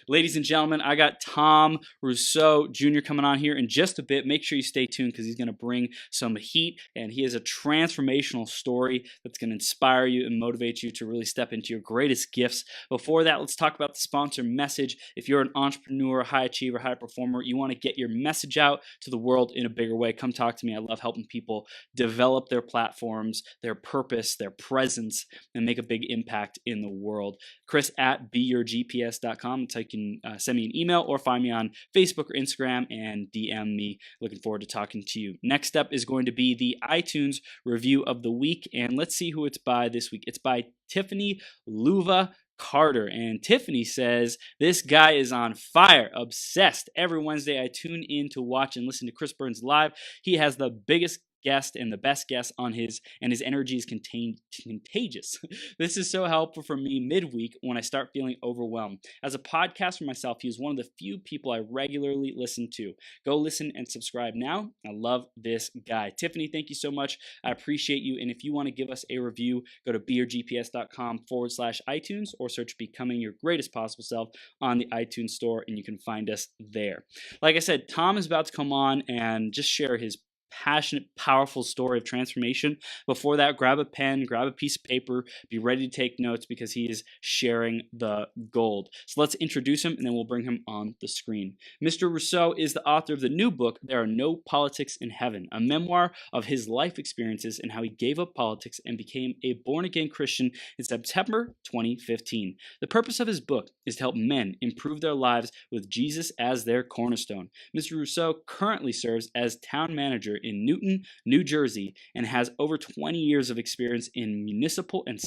Ladies and gentlemen, I got Tom Russo Jr. coming on here in just a bit. Make sure you stay tuned because he's going to bring some heat, and he has a transformational story that's going to inspire you and motivate you to really step into your greatest gifts. Before that, let's talk about the sponsor message. If you're an entrepreneur, high achiever, high performer, you want to get your message out to the world in a bigger way, come talk to me. I love helping people develop their platforms, their purpose, their presence, and make a big impact in the world. Chris at beyourgps.com. So you can send me an email or find me on Facebook or Instagram and DM me. Looking forward to talking to you. Next up is going to be the iTunes review of the week. And let's see who it's by this week. It's by Tiffany Luva Carter. And Tiffany says, this guy is on fire, obsessed. Every Wednesday I tune in to watch and listen to Chris Burns live. He has the biggest guest and the best guest on his energy is contagious. This is so helpful for me midweek when I start feeling overwhelmed. As a podcaster myself, he is one of the few people I regularly listen to. Go listen and subscribe now. I love this guy. Tiffany, thank you so much. I appreciate you. And if you want to give us a review, go to beyourgps.com/iTunes or search Becoming Your Greatest Possible Self on the iTunes store, and you can find us there. Like I said, Tom is about to come on and just share his passionate, powerful story of transformation. Before that, grab a pen, grab a piece of paper, be ready to take notes because he is sharing the gold. So let's introduce him and then we'll bring him on the screen. Mr. Russo is the author of the new book, There Are No Politics in Heaven, a memoir of his life experiences and how he gave up politics and became a born-again Christian in September 2015. The purpose of his book is to help men improve their lives with Jesus as their cornerstone. Mr. Russo currently serves as town manager in Newton, New Jersey, and has over 20 years of experience in municipal and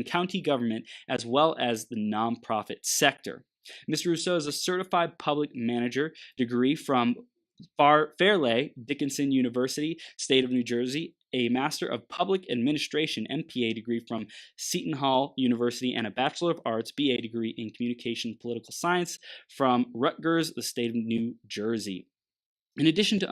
county government, as well as the nonprofit sector. Mr. Russo has a certified public manager degree from Fairleigh Dickinson University, state of New Jersey, a Master of Public Administration MPA degree from Seton Hall University, and a Bachelor of Arts BA degree in Communication and Political Science from Rutgers, the state of New Jersey. In addition to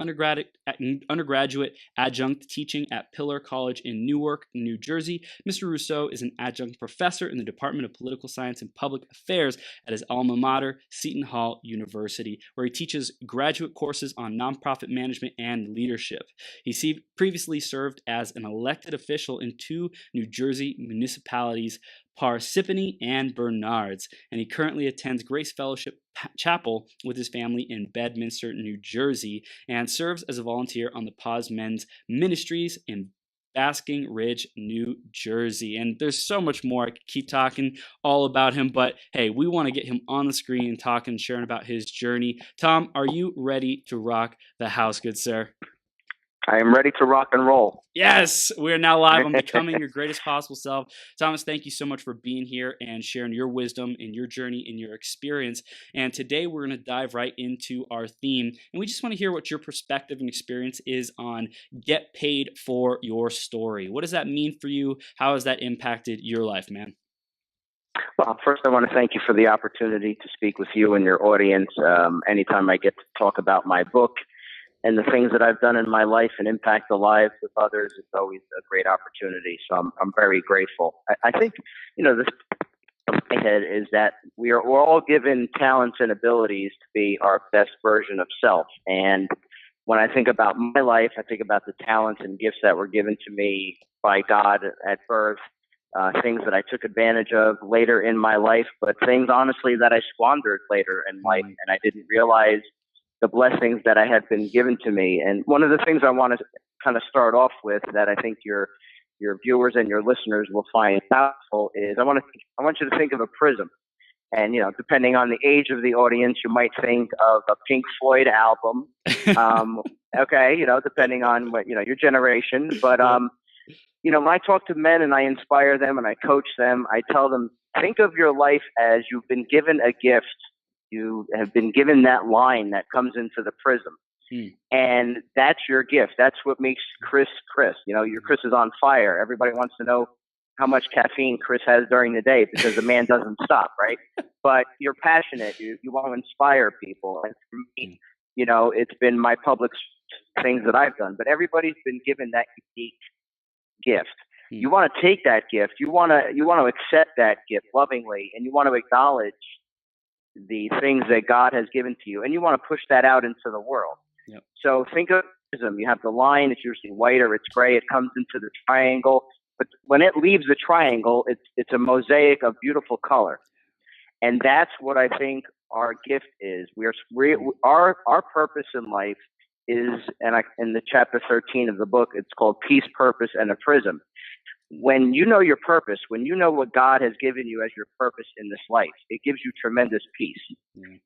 undergraduate adjunct teaching at Pillar College in Newark, New Jersey, Mr. Russo is an adjunct professor in the Department of Political Science and Public Affairs at his alma mater, Seton Hall University, where he teaches graduate courses on nonprofit management and leadership. He previously served as an elected official in 2 New Jersey municipalities, Parsippany and Bernards, and he currently attends Grace Fellowship Chapel with his family in Bedminster, New Jersey, and serves as a volunteer on the Pause Men's Ministries in Basking Ridge, New Jersey. And there's so much more. I could keep talking all about him, but hey, we want to get him on the screen and talking, sharing about his journey. Tom, are you ready to rock the house, good sir? I am ready to rock and roll. Yes, we're now live on Becoming Your Greatest Possible Self. Thomas, thank you so much for being here and sharing your wisdom and your journey and your experience. And today we're going to dive right into our theme. And we just want to hear what your perspective and experience is on get paid for your story. What does that mean for you? How has that impacted your life, man? Well, first I want to thank you for the opportunity to speak with you and your audience. Anytime I get to talk about my book and the things that I've done in my life and impact the lives of others, it's always a great opportunity. So I'm very grateful. I think, this in my head is that we're all given talents and abilities to be our best version of self. And when I think about my life, I think about the talents and gifts that were given to me by God at birth, things that I took advantage of later in my life, but things, honestly, that I squandered later in life, and I didn't realize the blessings that I had been given to me. And one of the things I want to kind of start off with that I think your viewers and your listeners will find helpful is I want you to think of a prism. And, depending on the age of the audience, you might think of a Pink Floyd album. Depending on what, your generation. But, when I talk to men and I inspire them and I coach them, I tell them, think of your life as you've been given a gift. You have been given that line that comes into the prism. And that's your gift. That's what makes Chris. Your Chris is on fire. Everybody wants to know how much caffeine Chris has during the day because the man doesn't stop, right? But you're passionate. You want to inspire people. And for me, it's been my public things that I've done. But everybody's been given that unique gift. You want to take that gift. You want to accept that gift lovingly, and you want to acknowledge the things that God has given to you, and you want to push that out into the world. Yep. So think of prism. You have the line, it's usually white or it's gray, it comes into the triangle, but when it leaves the triangle, it's a mosaic of beautiful color. And that's what I think our gift is. Our purpose in life is, in the chapter 13 of the book, it's called Peace, Purpose, and a Prism. When you know your purpose, when you know what God has given you as your purpose in this life, it gives you tremendous peace. Mm.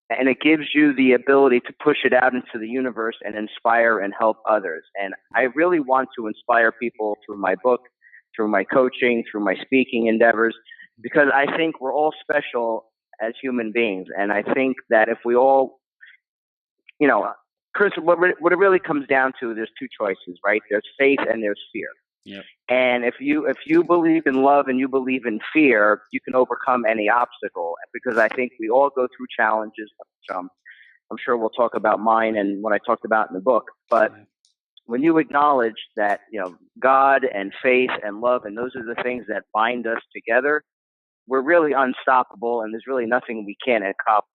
And it gives you the ability to push it out into the universe and inspire and help others. And I really want to inspire people through my book, through my coaching, through my speaking endeavors, because I think we're all special as human beings. And I think that if we all, Chris, what it really comes down to, there's two choices, right? There's faith and there's fear. Yep. And if you believe in love and you believe in fear, you can overcome any obstacle, because I think we all go through challenges. I'm sure we'll talk about mine and what I talked about in the book. But when you acknowledge that, God and faith and love, and those are the things that bind us together, we're really unstoppable, and there's really nothing we can't accomplish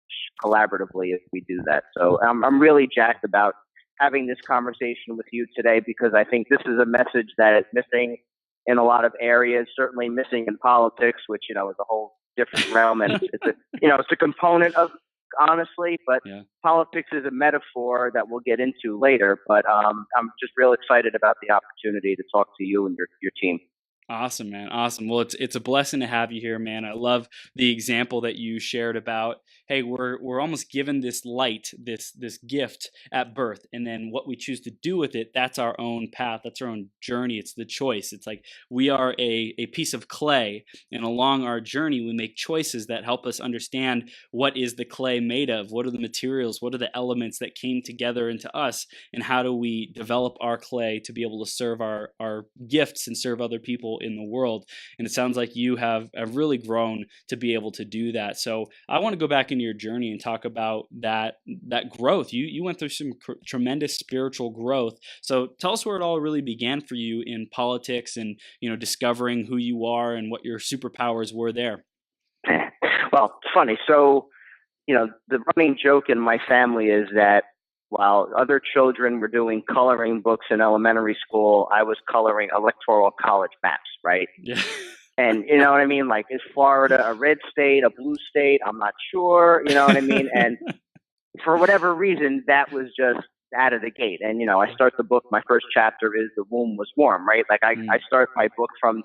collaboratively if we do that. So I'm really jacked about having this conversation with you today, because I think this is a message that is missing in a lot of areas, certainly missing in politics, which, is a whole different realm. And it's a component of, honestly, but politics is a metaphor that we'll get into later. But I'm just real excited about the opportunity to talk to you and your team. Awesome, man. Awesome. Well, it's a blessing to have you here, man. I love the example that you shared about, hey, we're almost given this light, this gift at birth, and then what we choose to do with it, that's our own path, that's our own journey. It's the choice. It's like we are a piece of clay, and along our journey, we make choices that help us understand what is the clay made of, what are the materials, what are the elements that came together into us, and how do we develop our clay to be able to serve our gifts and serve other people in the world. And it sounds like you have really grown to be able to do that. So I want to go back into your journey and talk about that growth. You went through some tremendous spiritual growth. So tell us where it all really began for you in politics, and discovering who you are and what your superpowers were there. Well, it's funny. So the running joke in my family is that while other children were doing coloring books in elementary school, I was coloring electoral college maps, right? Yeah. And you know what I mean? Like, is Florida a red state, a blue state? I'm not sure. You know what I mean? And for whatever reason, that was just out of the gate. And, I start the book, my first chapter is The Womb Was Warm, right? Like I start my book from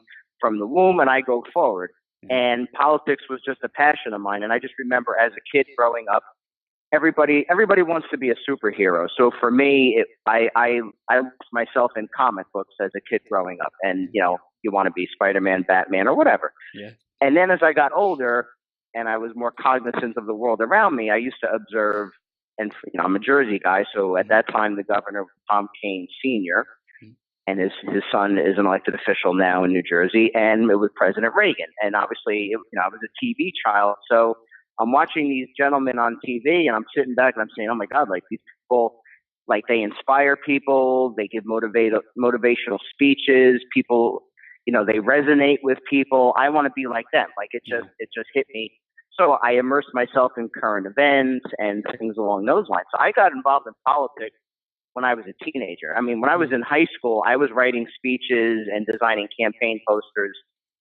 the womb and I go forward. And politics was just a passion of mine. And I just remember as a kid growing up, everybody wants to be a superhero. So for me, I lost myself in comic books as a kid growing up, and you want to be Spider-Man, Batman, or whatever. Yeah. And then as I got older and I was more cognizant of the world around me, I used to observe, and I'm a Jersey guy, so at that time the governor, Tom Kean Sr., and his son is an elected official now in New Jersey, and it was President Reagan. And obviously, I was a TV child, so I'm watching these gentlemen on TV, and I'm sitting back and I'm saying, oh my God, like these people, like they inspire people, they give motivational speeches, people, they resonate with people. I want to be like them. Like it just hit me. So I immersed myself in current events and things along those lines. So I got involved in politics when I was a teenager. I mean, when I was in high school, I was writing speeches and designing campaign posters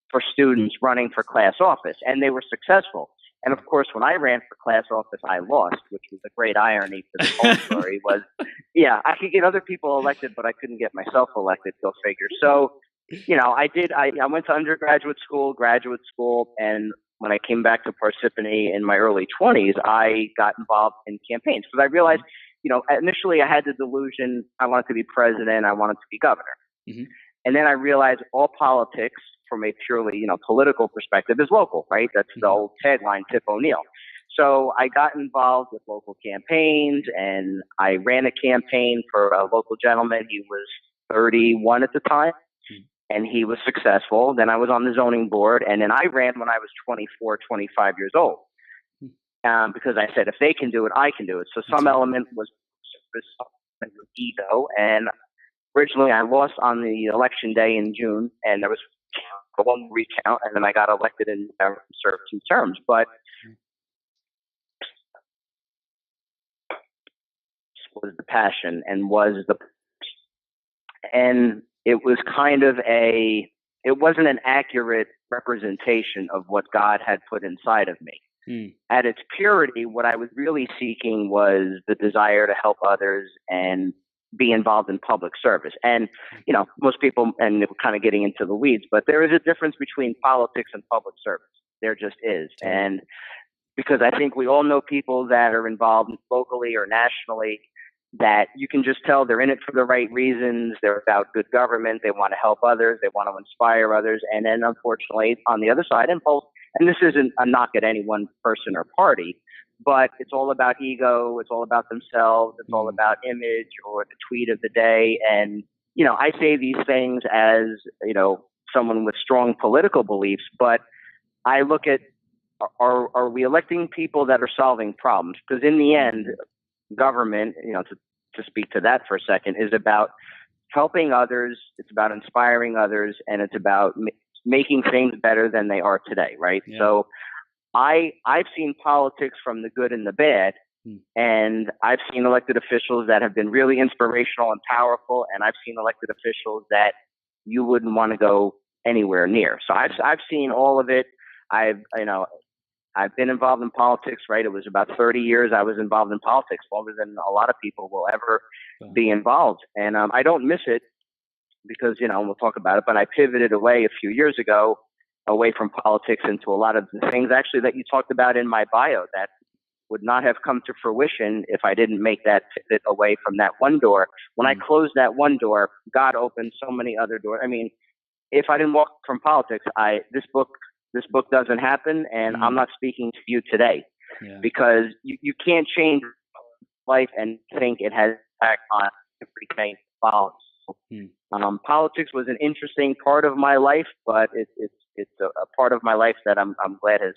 for students running for class office, and they were successful. And of course, when I ran for class office, I lost, which was a great irony to the whole story. I could get other people elected, but I couldn't get myself elected, go figure. So, I went to undergraduate school, graduate school, and when I came back to Parsippany in my early 20s, I got involved in campaigns because I realized, initially I had the delusion I wanted to be president, I wanted to be governor. Mm-hmm. And then I realized all politics from a purely, political perspective is local, right? That's the old tagline, Tip O'Neill. So I got involved with local campaigns, and I ran a campaign for a local gentleman. He was 31 at the time, and he was successful. Then I was on the zoning board, and then I ran when I was 24, 25 years old, because I said, if they can do it, I can do it. So some element was ego, and originally I lost on the election day in June, and there was one recount, and then I got elected and served 2 terms. But was the passion and was the, and it was kind of it wasn't an accurate representation of what God had put inside of me. At its purity, what I was really seeking was the desire to help others and be involved in public service. And, most people, and we're kind of getting into the weeds, but there is a difference between politics and public service. There just is. And because I think we all know people that are involved locally or nationally that you can just tell they're in it for the right reasons. They're about good government. They want to help others. They want to inspire others. And then unfortunately on the other side, and this isn't a knock at any one person or party, but it's all about ego. It's all about themselves. It's all about image or the tweet of the day. And, I say these things as, someone with strong political beliefs, but I look at, are we electing people that are solving problems? Because in the end, government, to speak to that for a second, is about helping others. It's about inspiring others, and it's about making things better than they are today, right? Yeah. So I've seen politics from the good and the bad, and I've seen elected officials that have been really inspirational and powerful, and I've seen elected officials that you wouldn't want to go anywhere near. So I've seen all of it. I've been involved in politics, right? It was about 30 years I was involved in politics, longer than a lot of people will ever be involved. And I don't miss it because, we'll talk about it, but I pivoted away a few years ago, away from politics into a lot of the things actually that you talked about in my bio that would not have come to fruition if I didn't make that pivot away from that one door. When I closed that one door, God opened so many other doors. I mean, if I didn't walk from politics, this book doesn't happen, and I'm not speaking to you today because you can't change life and think it has impact on everything that follows. Politics was an interesting part of my life, but it's a part of my life that I'm glad has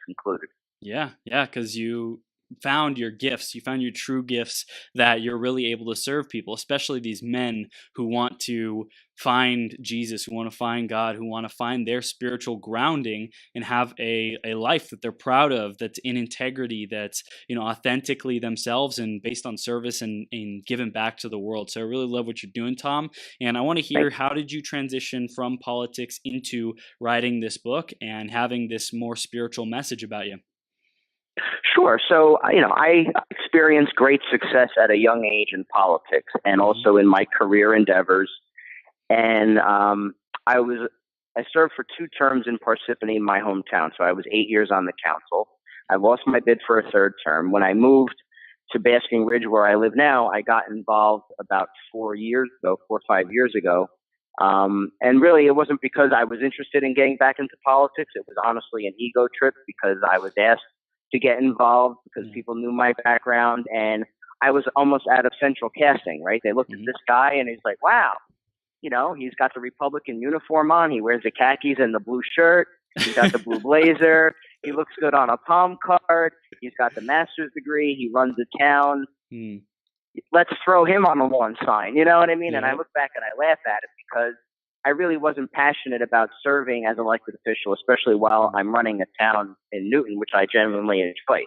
concluded. Yeah, because you found your gifts, you found your true gifts that you're really able to serve people, especially these men who want to find Jesus, who want to find God, who want to find their spiritual grounding and have a life that they're proud of, that's in integrity, that's, authentically themselves and based on service and giving back to the world. So I really love what you're doing, Tom. And I want to hear, how did you transition from politics into writing this book and having this more spiritual message about you? Sure. So, I experienced great success at a young age in politics and also in my career endeavors. And I served for 2 terms in Parsippany, my hometown. So I was 8 years on the council. I lost my bid for a 3rd term. When I moved to Basking Ridge, where I live now, I got involved about 4 or 5 years ago. And really, it wasn't because I was interested in getting back into politics. It was honestly an ego trip because I was asked to get involved because people knew my background, and I was almost out of central casting, right? They looked at this guy and he's like, wow, he's got the Republican uniform on. He wears the khakis and the blue shirt. He's got the blue blazer. He looks good on a palm card. He's got the master's degree. He runs the town. Let's throw him on a lawn sign. You know what I mean? Yeah. And I look back and I laugh at it because I really wasn't passionate about serving as an elected official, especially while I'm running a town in Newton, which I genuinely enjoy.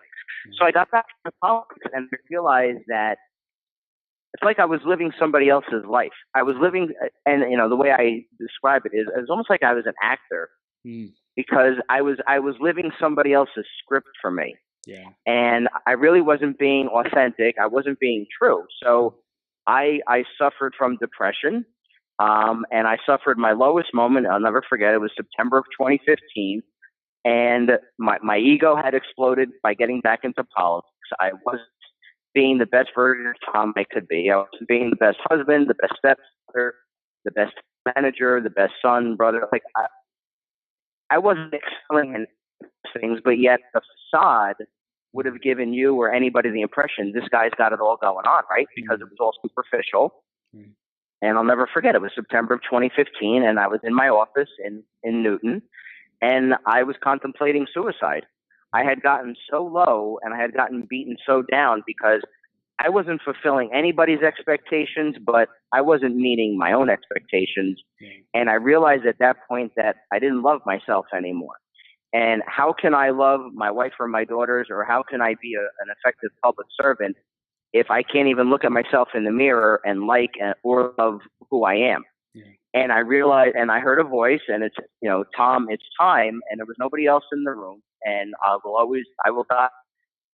So I got back to politics and realized that it's like I was living somebody else's life. I was living, and the way I describe it is, it's almost like I was an actor because I was living somebody else's script for me. Yeah. And I really wasn't being authentic. I wasn't being true. So I suffered from depression. And I suffered my lowest moment. I'll never forget. It was September of 2015. And my ego had exploded by getting back into politics. I wasn't being the best version of Tom I could be. I wasn't being the best husband, the best stepfather, the best manager, the best son, brother. Like I wasn't excelling in things, but yet the facade would have given you or anybody the impression this guy's got it all going on, right? Because it was all superficial. And I'll never forget, it was September of 2015, and I was in my office in Newton, and I was contemplating suicide. I had gotten so low, and I had gotten beaten so down because I wasn't fulfilling anybody's expectations, but I wasn't meeting my own expectations. And I realized at that point that I didn't love myself anymore. And how can I love my wife or my daughters, or how can I be an effective public servant if I can't even look at myself in the mirror and like or love who I am? Yeah. And I realized, and I heard a voice, and it's, Tom, it's time. And there was nobody else in the room. And I will not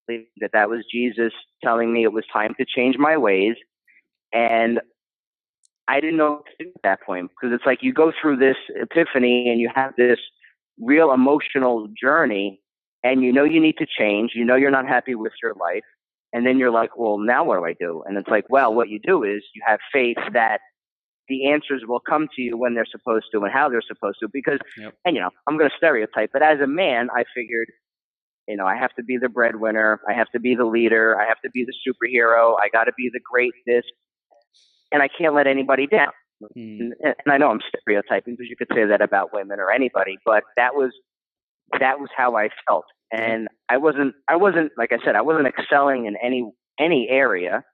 believe that was Jesus telling me it was time to change my ways. And I didn't know what to do at that point, because it's like you go through this epiphany and you have this real emotional journey, and you need to change. You're not happy with your life. And then you're like, well, now what do I do? And it's like, well, what you do is you have faith that the answers will come to you when they're supposed to and how they're supposed to. Because, and I'm going to stereotype, but as a man, I figured, I have to be the breadwinner. I have to be the leader. I have to be the superhero. I got to be the great this. And I can't let anybody down. And I know I'm stereotyping, because you could say that about women or anybody, but that was how I felt. And I wasn't, like I said, I wasn't excelling in any area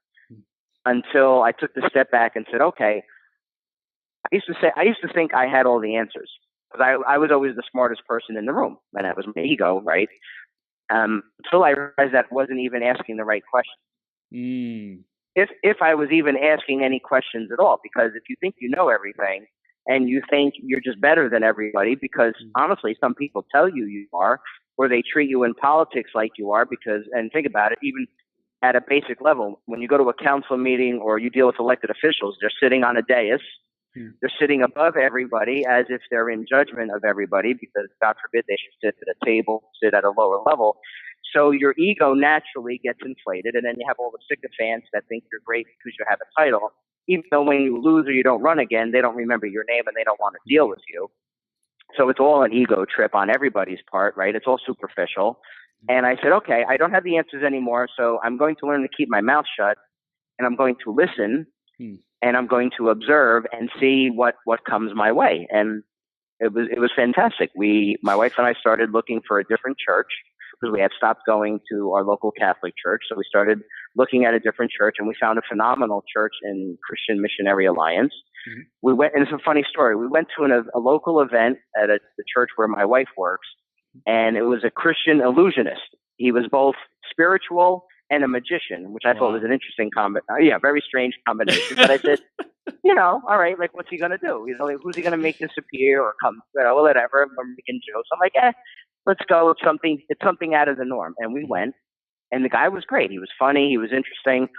until I took the step back and said, okay, I used to think I had all the answers, because I was always the smartest person in the room, and that was my ego, right? Until I realized that wasn't even asking the right question. If I was even asking any questions at all, because if you think you know everything and you think you're just better than everybody, because honestly, some people tell you are, or they treat you in politics like you are, and think about it, even at a basic level, when you go to a council meeting or you deal with elected officials, they're sitting on a dais. They're sitting above everybody as if they're in judgment of everybody, because God forbid they should sit at a table, sit at a lower level. So your ego naturally gets inflated, and then you have all the sycophants that think you're great because you have a title, even though when you lose or you don't run again, they don't remember your name and they don't want to deal with you. So it's all an ego trip on everybody's part, right? It's all superficial. And I said, okay, I don't have the answers anymore, so I'm going to learn to keep my mouth shut, and I'm going to listen, and I'm going to observe and see what comes my way. And it was fantastic. My wife and I started looking for a different church, because we had stopped going to our local Catholic church. So we started looking at a different church, and we found a phenomenal church in Christian Missionary Alliance. We went, and it's a funny story. We went to a local event at the church where my wife works, and it was a Christian illusionist. He was both spiritual and a magician, which I thought was an interesting very strange combination. But I said, all right, like, what's he going to do? Like, who's he going to make disappear or come, whatever. We're making jokes. I'm like, let's go. It's something out of the norm. And we went, and the guy was great. He was funny. He was interesting.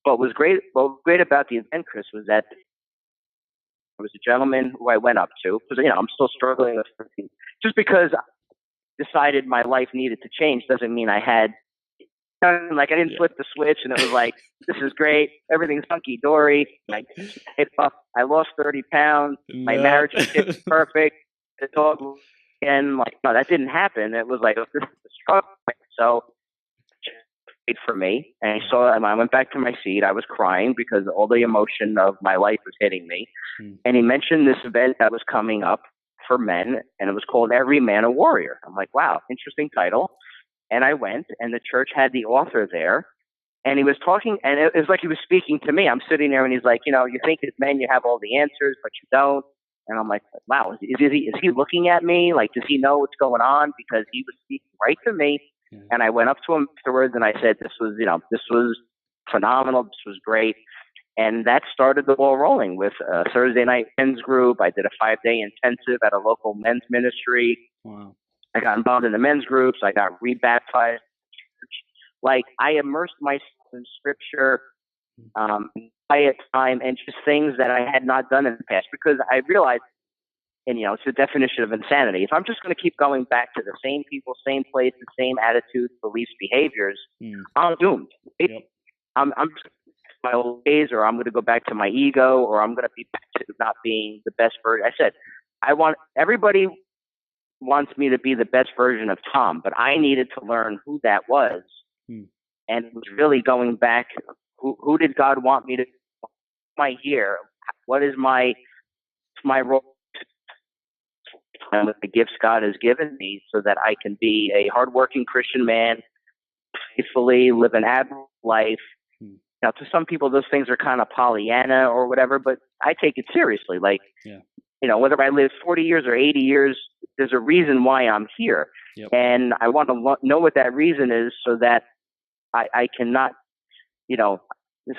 But what was great about the event, Chris, was that there was a gentleman who I went up to, because, I'm still struggling with everything. Just because I decided my life needed to change doesn't mean I had, I didn't flip the switch and it was like, this is great. Everything's hunky-dory. I lost 30 pounds. My marriage is perfect. The dog, and no, that didn't happen. It was like, this is a struggle. So it for me. And I went back to my seat. I was crying because all the emotion of my life was hitting me. And he mentioned this event that was coming up for men, and it was called Every Man a Warrior. I'm like, wow, interesting title. And I went, and the church had the author there, and he was talking, and it was like he was speaking to me. I'm sitting there, and he's like, you think as men you have all the answers, but you don't. And I'm like, wow, is he looking at me? Like, does he know what's going on? Because he was speaking right to me. And I went up to him afterwards, and I said, this was phenomenal. This was great. And that started the ball rolling with a Thursday night men's group. I did a 5-day intensive at a local men's ministry. Wow. I got involved in the men's groups. I got rebaptized. Like, I immersed myself in scripture, quiet time, and just things that I had not done in the past, because I realized, and it's the definition of insanity. If I'm just going to keep going back to the same people, same place, the same attitudes, beliefs, behaviors, I'm doomed. I'm my old days, or I'm going to go back to my ego, or I'm going to be back to not being the best version. I said, everybody wants me to be the best version of Tom, but I needed to learn who that was. And it was really going back, who did God want me to, my here? What is my role with the gifts God has given me, so that I can be a hardworking Christian man, faithfully live an admirable life. Now, to some people, those things are kind of Pollyanna or whatever, but I take it seriously. Like, whether I live 40 years or 80 years, there's a reason why I'm here. And I want to know what that reason is, so that I cannot, you know,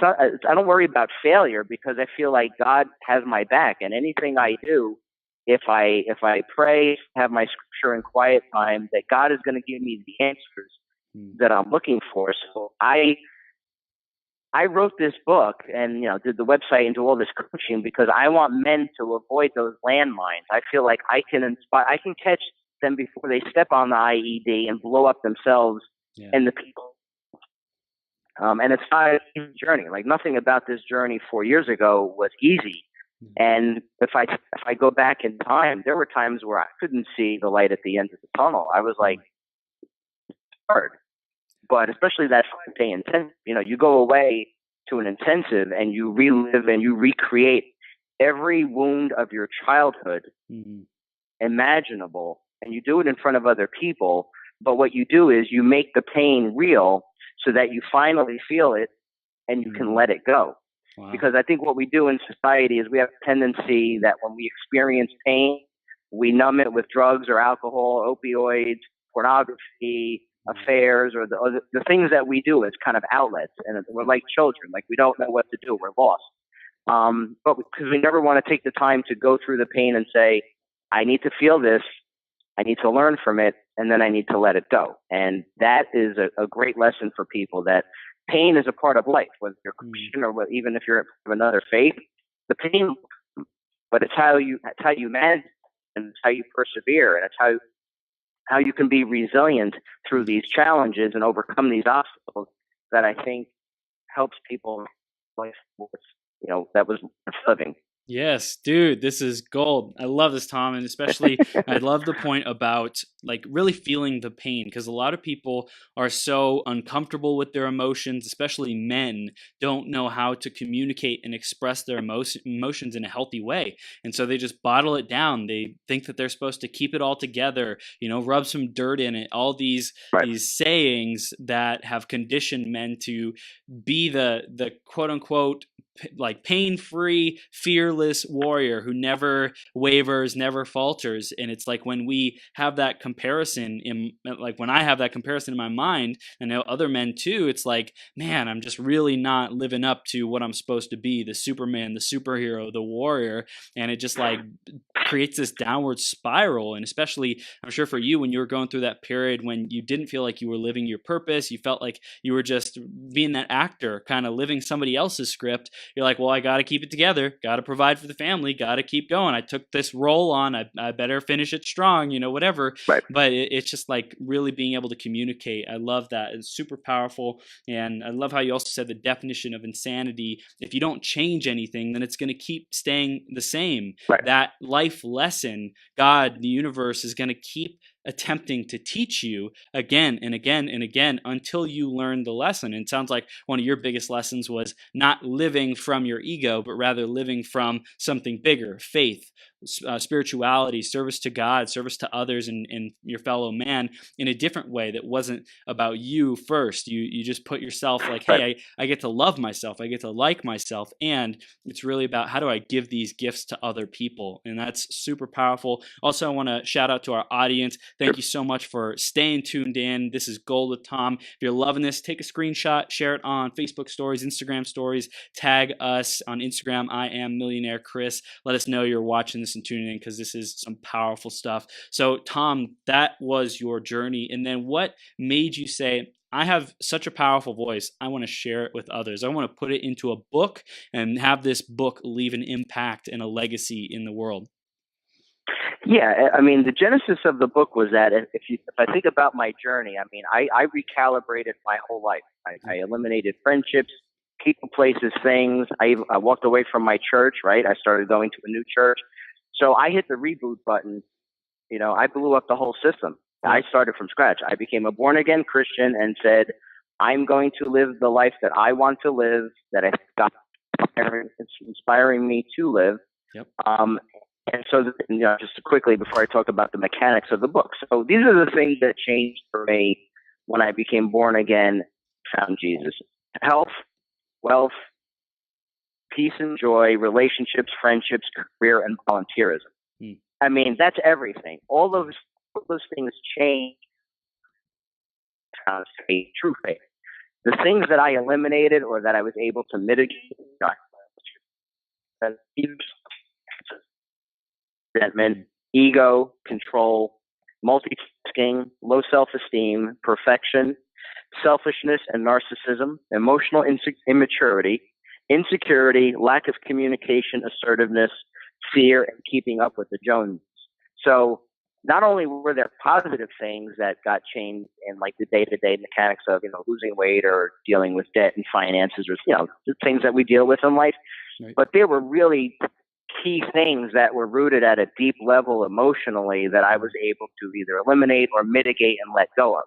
I don't worry about failure because I feel like God has my back, and anything I do, if I pray, have my scripture and quiet time, that God is going to give me the answers that I'm looking for. So I wrote this book and, did the website and do all this coaching because I want men to avoid those landmines. I feel like I can inspire, I can catch them before they step on the IED and blow up themselves and the people. And it's not an easy journey. Like, nothing about this journey 4 years ago was easy. And if I go back in time, there were times where I couldn't see the light at the end of the tunnel. I was like, it's hard. But especially that 5-day intensive, you go away to an intensive and you relive and you recreate every wound of your childhood imaginable, and you do it in front of other people. But what you do is you make the pain real so that you finally feel it and you can let it go. Wow. Because I think what we do in society is we have a tendency that when we experience pain, we numb it with drugs or alcohol, opioids, pornography, affairs, or the things that we do as kind of outlets. And we're like children, like we don't know what to do. We're lost. But because we never want to take the time to go through the pain and say, I need to feel this, I need to learn from it, and then I need to let it go. And that is a great lesson for people, that pain is a part of life, whether you're Christian or even if you're of another faith. The pain, but it's how you manage, and it's how you persevere, and it's how you can be resilient through these challenges and overcome these obstacles that I think helps people life, that was living. Yes, dude, this is gold. I love this, Tom. And especially, I love the point about like really feeling the pain, because a lot of people are so uncomfortable with their emotions, especially men don't know how to communicate and express their emotions in a healthy way. And so they just bottle it down. They think that they're supposed to keep it all together, rub some dirt in it, all these sayings that have conditioned men to be the quote unquote like pain-free, fearless warrior who never wavers, never falters. And it's like when we have that comparison when I have that comparison in my mind, I know other men too, it's like, man, I'm just really not living up to what I'm supposed to be, the Superman, the superhero, the warrior. And it just like creates this downward spiral. And especially, I'm sure for you, when you were going through that period when you didn't feel like you were living your purpose, you felt like you were just being that actor, kind of living somebody else's script. You're like, well, I got to keep it together, got to provide for the family, got to keep going. I took this role on, I better finish it strong, whatever. Right. But it's just like really being able to communicate. I love that. It's super powerful. And I love how you also said the definition of insanity. If you don't change anything, then it's going to keep staying the same. Right. That life lesson, God, the universe is going to keep attempting to teach you again and again and again until you learn the lesson. And it sounds like one of your biggest lessons was not living from your ego, but rather living from something bigger, faith, spirituality, service to God, service to others and your fellow man in a different way that wasn't about you first. You just put yourself like, hey, I get to love myself, I get to like myself, and it's really about how do I give these gifts to other people. And that's super powerful. Also, I want to shout out to our audience. Thank you so much for staying tuned in. This is Gold with Tom. If you're loving this, take a screenshot, share it on Facebook stories, Instagram stories, tag us on Instagram, I am Millionaire Chris. Let us know you're watching this and tuning in, because this is some powerful stuff. So Tom, that was your journey. And then what made you say, I have such a powerful voice, I want to share it with others. I want to put it into a book and have this book leave an impact and a legacy in the world? Yeah, I mean, the genesis of the book was that if I think about my journey, I mean, I recalibrated my whole life. I eliminated friendships, people, places, things. I walked away from my church, right? I started going to a new church. So I hit the reboot button. I blew up the whole system. I started from scratch. I became a born-again Christian and said, I'm going to live the life that I want to live, that I think God is inspiring me to live. Yep. And so, just quickly before I talk about the mechanics of the book. So these are the things that changed for me when I became born again, found Jesus. Health, wealth, peace and joy, relationships, friendships, career, and volunteerism. I mean, that's everything. All those things change. Found faith, true faith. The things that I eliminated or that I was able to mitigate, resentment, ego, control, multitasking, low self-esteem, perfection, selfishness and narcissism, emotional immaturity, insecurity, lack of communication, assertiveness, fear, and keeping up with the Joneses. So not only were there positive things that got changed in like the day-to-day mechanics of, losing weight or dealing with debt and finances or, the things that we deal with in life, right, but there were really key things that were rooted at a deep level emotionally that I was able to either eliminate or mitigate and let go of.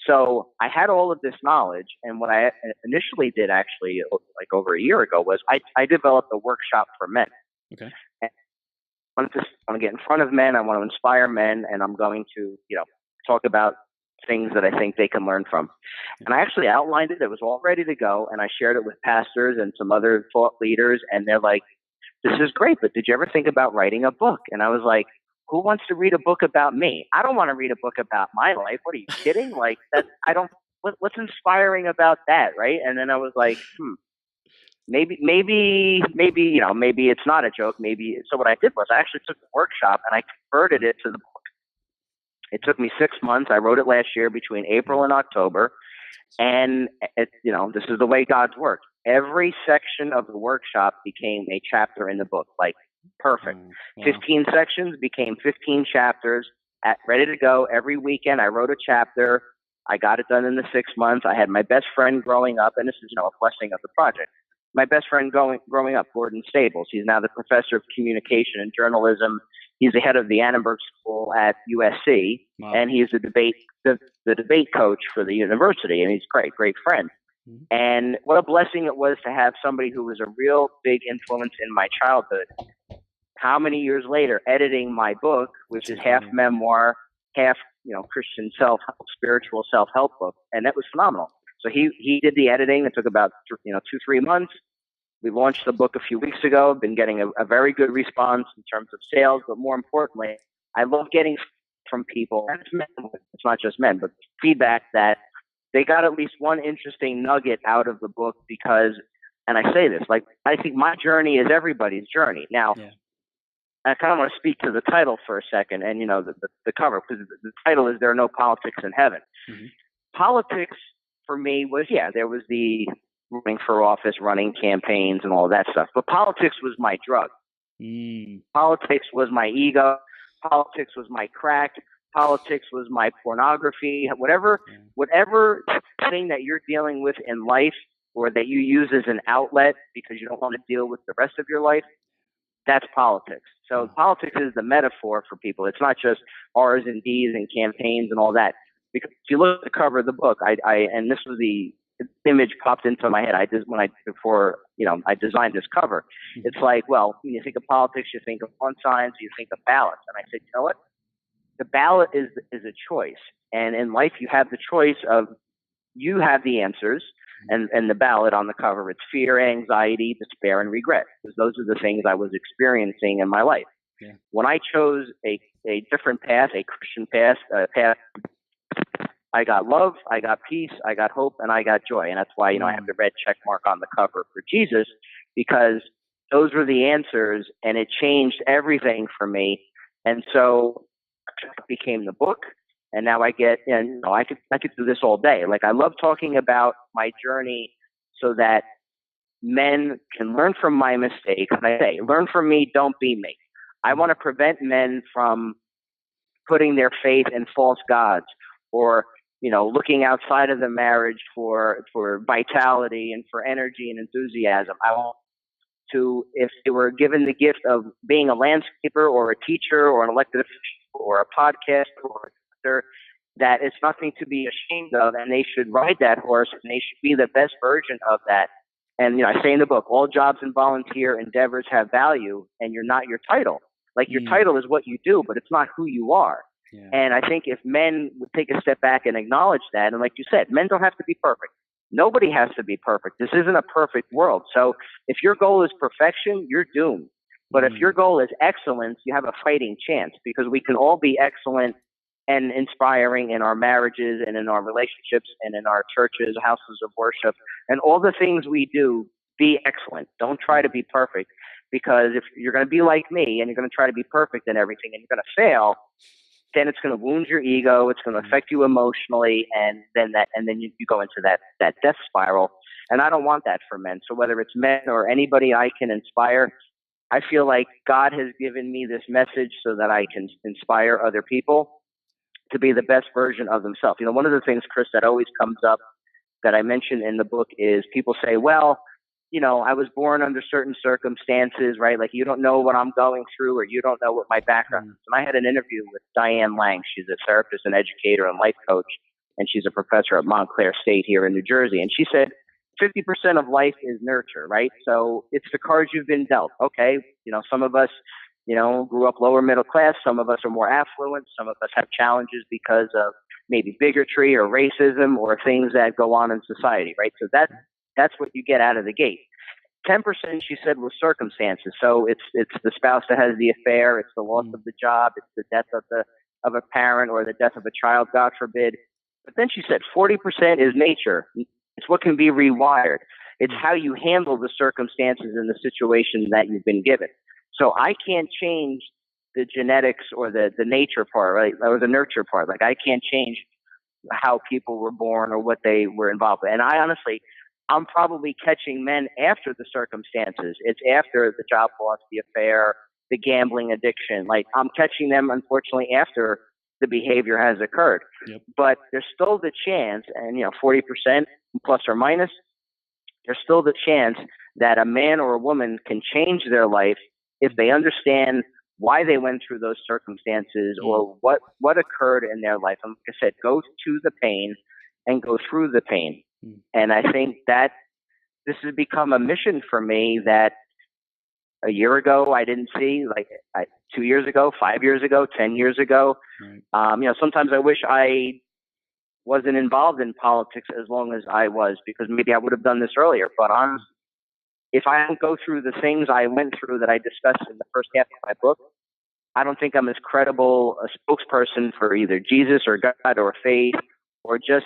So I had all of this knowledge, and what I initially did actually like over a year ago was I developed a workshop for men. Okay. And I want to get in front of men. I want to inspire men, and I'm going to, talk about things that I think they can learn from. And I actually outlined it. It was all ready to go, and I shared it with pastors and some other thought leaders, and they're like, "This is great, but did you ever think about writing a book?" And I was like, "Who wants to read a book about me? I don't want to read a book about my life. What are you kidding? Like that, what's inspiring about that?" Right. And then I was like, maybe it's not a joke. So what I did was I actually took the workshop and I converted it to the book. It took me 6 months. I wrote it last year between April and October. And this is the way God's worked. Every section of the workshop became a chapter in the book. Like, perfect. Wow. 15 sections became 15 chapters ready to go. Every weekend I wrote a chapter. I got it done in the 6 months. I had my best friend growing up, and this is, a blessing of the project. My best friend growing up, Gordon Stables. He's now the professor of communication and journalism. He's the head of the Annenberg School at USC, wow, and he's the debate coach for the university, and he's a great friend. Mm-hmm. And what a blessing it was to have somebody who was a real big influence in my childhood. How many years later, editing my book, which is half memoir, half Christian self-help, spiritual self-help book, and that was phenomenal. So he did the editing. It took about 2-3 months. We launched the book a few weeks ago. Been getting a very good response in terms of sales, but more importantly, I love getting from people, and it's not just men, but feedback that they got at least one interesting nugget out of the book because, and I say this, like, I think my journey is everybody's journey. Now, yeah, I kind of want to speak to the title for a second and, the cover, because the title is There Are No Politics in Heaven. Mm-hmm. Politics for me was, there was the running for office, running campaigns and all that stuff. But politics was my drug. Politics was my ego. Politics was my crack. Politics was my pornography. Whatever thing that you're dealing with in life or that you use as an outlet because you don't want to deal with the rest of your life, that's politics. So politics is the metaphor for people. It's not just R's and D's and campaigns and all that. Because if you look at the cover of the book, and this was the image popped into my head. I designed this cover. It's like, well, when you think of politics, you think of font signs, you think of ballots. And I said, you know what? The ballot is a choice. And in life, you have the choice of, you have the answers. And the ballot on the cover, it's fear, anxiety, despair, and regret. Because those are the things I was experiencing in my life. Yeah. When I chose a different path, a Christian path, I got love, I got peace, I got hope, and I got joy. And that's why, I have the red check mark on the cover for Jesus, because those were the answers, and it changed everything for me. And so it became the book. And now I get, I could do this all day. Like, I love talking about my journey so that men can learn from my mistakes. And I say, learn from me, don't be me. I want to prevent men from putting their faith in false gods or, looking outside of the marriage for vitality and for energy and enthusiasm. I want to, if they were given the gift of being a landscaper or a teacher or an elected official or a podcaster or that it's nothing to be ashamed of, and they should ride that horse, and they should be the best version of that. And I say in the book, all jobs and volunteer endeavors have value, and you're not your title. Like, your title is what you do, but it's not who you are. Yeah. And I think if men would take a step back and acknowledge that, and like you said, men don't have to be perfect. Nobody has to be perfect. This isn't a perfect world. So if your goal is perfection, you're doomed. But if your goal is excellence, you have a fighting chance, because we can all be excellent and inspiring in our marriages and in our relationships and in our churches, houses of worship, and all the things we do. Be excellent. Don't try to be perfect, because if you're going to be like me and you're going to try to be perfect in everything and you're going to fail, then it's going to wound your ego. It's going to affect you emotionally, and then you go into that death spiral. And I don't want that for men. So whether it's men or anybody I can inspire, I feel like God has given me this message so that I can inspire other people to be the best version of themselves. You know, one of the things, Chris, that always comes up that I mentioned in the book is people say, well, you know, I was born under certain circumstances, right? Like, you don't know what I'm going through, or you don't know what my background is. And I had an interview with Diane Lang. She's a therapist and educator and life coach, and she's a professor at Montclair State here in New Jersey. And she said, 50% of life is nurture, right? So it's the cards you've been dealt. Okay, you know, some of us, you know, grew up lower middle class. Some of us are more affluent. Some of us have challenges because of maybe bigotry or racism or things that go on in society, right? So that's what you get out of the gate. 10%, she said, was circumstances. So it's the spouse that has the affair, it's the loss of the job, it's the death of a parent or the death of a child, God forbid. But then she said 40% is nature. It's what can be rewired. It's how you handle the circumstances and the situation that you've been given. So I can't change the genetics or the nature part, right? Or the nurture part. Like, I can't change how people were born or what they were involved with. And I'm probably catching men after the circumstances. It's after the job loss, the affair, the gambling addiction. Like, I'm catching them, unfortunately, after the behavior has occurred. Yep. But there's still the chance, and 40% plus or minus, there's still the chance that a man or a woman can change their life if they understand why they went through those circumstances or what occurred in their life. And like I said, go to the pain and go through the pain. And I think that this has become a mission for me that a year ago I didn't see, 2 years ago, 5 years ago, 10 years ago. Right. Sometimes I wish I wasn't involved in politics as long as I was, because maybe I would have done this earlier. But honestly, if I don't go through the things I went through that I discussed in the first half of my book, I don't think I'm as credible a spokesperson for either Jesus or God or faith or just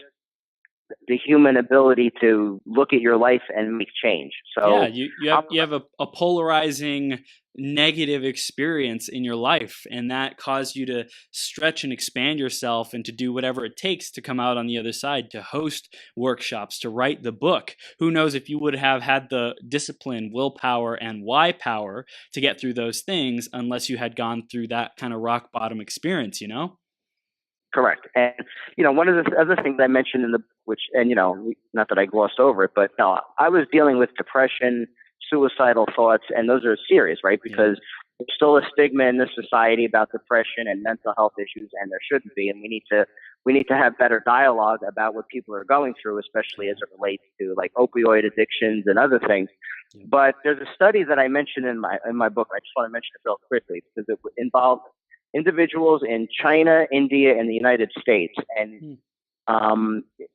the human ability to look at your life and make change. So yeah, you have a polarizing negative experience in your life, and that caused you to stretch and expand yourself and to do whatever it takes to come out on the other side, to host workshops, to write the book. Who knows if you would have had the discipline, willpower, and why power to get through those things unless you had gone through that kind of rock bottom experience, Correct. And, one of the other things I mentioned in the, not that I glossed over it, but no, I was dealing with depression, suicidal thoughts, and those are serious, right? Because there's still a stigma in this society about depression and mental health issues, and there shouldn't be. And we need to have better dialogue about what people are going through, especially as it relates to like opioid addictions and other things. But there's a study that I mentioned in my book. I just want to mention it real quickly because it involved individuals in China, India, and the United States. And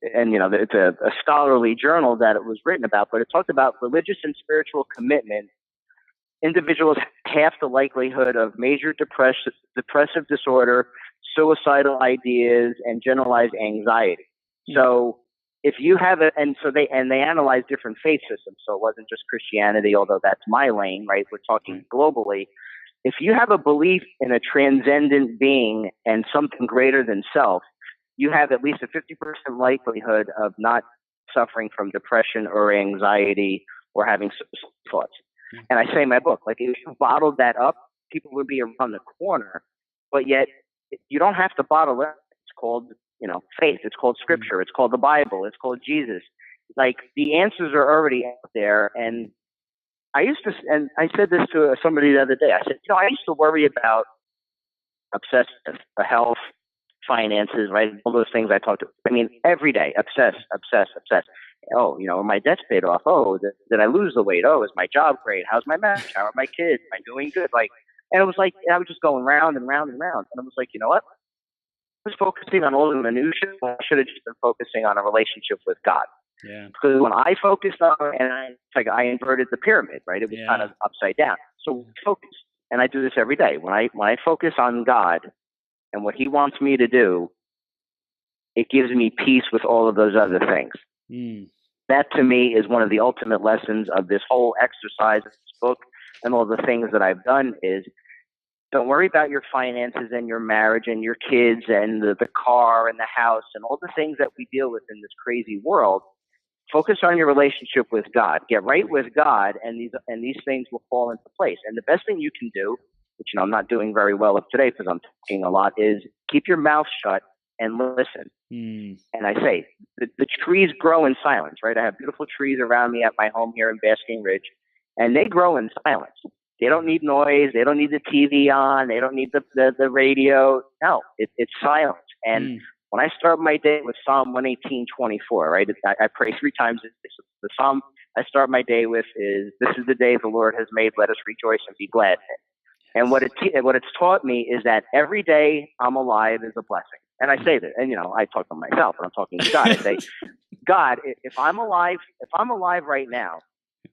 it's a scholarly journal that it was written about, but it talked about religious and spiritual commitment. Individuals have half the likelihood of major depressive disorder, suicidal ideas, and generalized anxiety. So if you have it, they analyzed different faith systems. So it wasn't just Christianity, although that's my lane, right? We're talking globally. If you have a belief in a transcendent being and something greater than self, you have at least a 50% likelihood of not suffering from depression or anxiety or having thoughts. And I say in my book, if you bottled that up, people would be around the corner, but yet you don't have to bottle it. It's called, faith. It's called scripture. It's called the Bible. It's called Jesus. The answers are already out there. And I said this to somebody the other day. I said, I used to worry about obsessive health, finances, right? All those things I talked to. Every day, obsess. Oh, are my debts paid off? Oh, did I lose the weight? Oh, is my job great? How's my marriage? How are my kids? Am I doing good? And it was I was just going round and round and round. And I was like, you know what? I was focusing on all the minutiae. I should have just been focusing on a relationship with God. Yeah. Because when I focused on, I inverted the pyramid, right? It was kind of upside down. So focus, and I do this every day. When I focus on God, and what he wants me to do, it gives me peace with all of those other things. That to me is one of the ultimate lessons of this whole exercise, this book, and all the things that I've done is don't worry about your finances and your marriage and your kids and the car and the house and all the things that we deal with in this crazy world. Focus on your relationship with God. Get right with God, and these things will fall into place. And the best thing you can do, which I'm not doing very well of today because I'm talking a lot, is keep your mouth shut and listen. And I say, the trees grow in silence, right? I have beautiful trees around me at my home here in Basking Ridge, and they grow in silence. They don't need noise. They don't need the TV on. They don't need the radio. No, it's silence. And when I start my day with Psalm 118:24, right? I pray 3 times. The Psalm I start my day with is, "This is the day the Lord has made. Let us rejoice and be glad in it." And what it's taught me is that every day I'm alive is a blessing. And I say that, and I talk to myself, and I'm talking to God. I say, God, if I'm alive right now,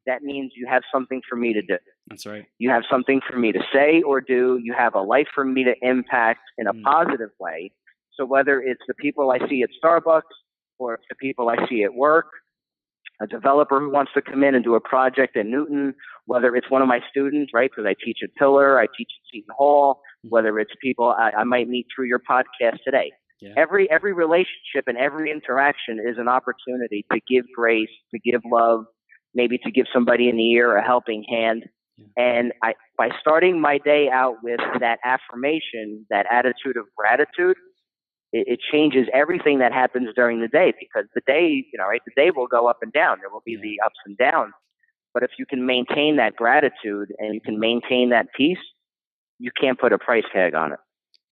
that means you have something for me to do. That's right. You have something for me to say or do. You have a life for me to impact in a positive way. So whether it's the people I see at Starbucks or it's the people I see at work, a developer who wants to come in and do a project in Newton, whether it's one of my students, right, because I teach at Pillar, I teach at Seton Hall, whether it's people I might meet through your podcast today. Yeah. Every relationship and every interaction is an opportunity to give grace, to give love, maybe to give somebody an ear, a helping hand. Yeah. And by starting my day out with that affirmation, that attitude of gratitude, it changes everything that happens during the day, because the day, right, the day will go up and down. There will be the ups and downs. But if you can maintain that gratitude and you can maintain that peace, you can't put a price tag on it.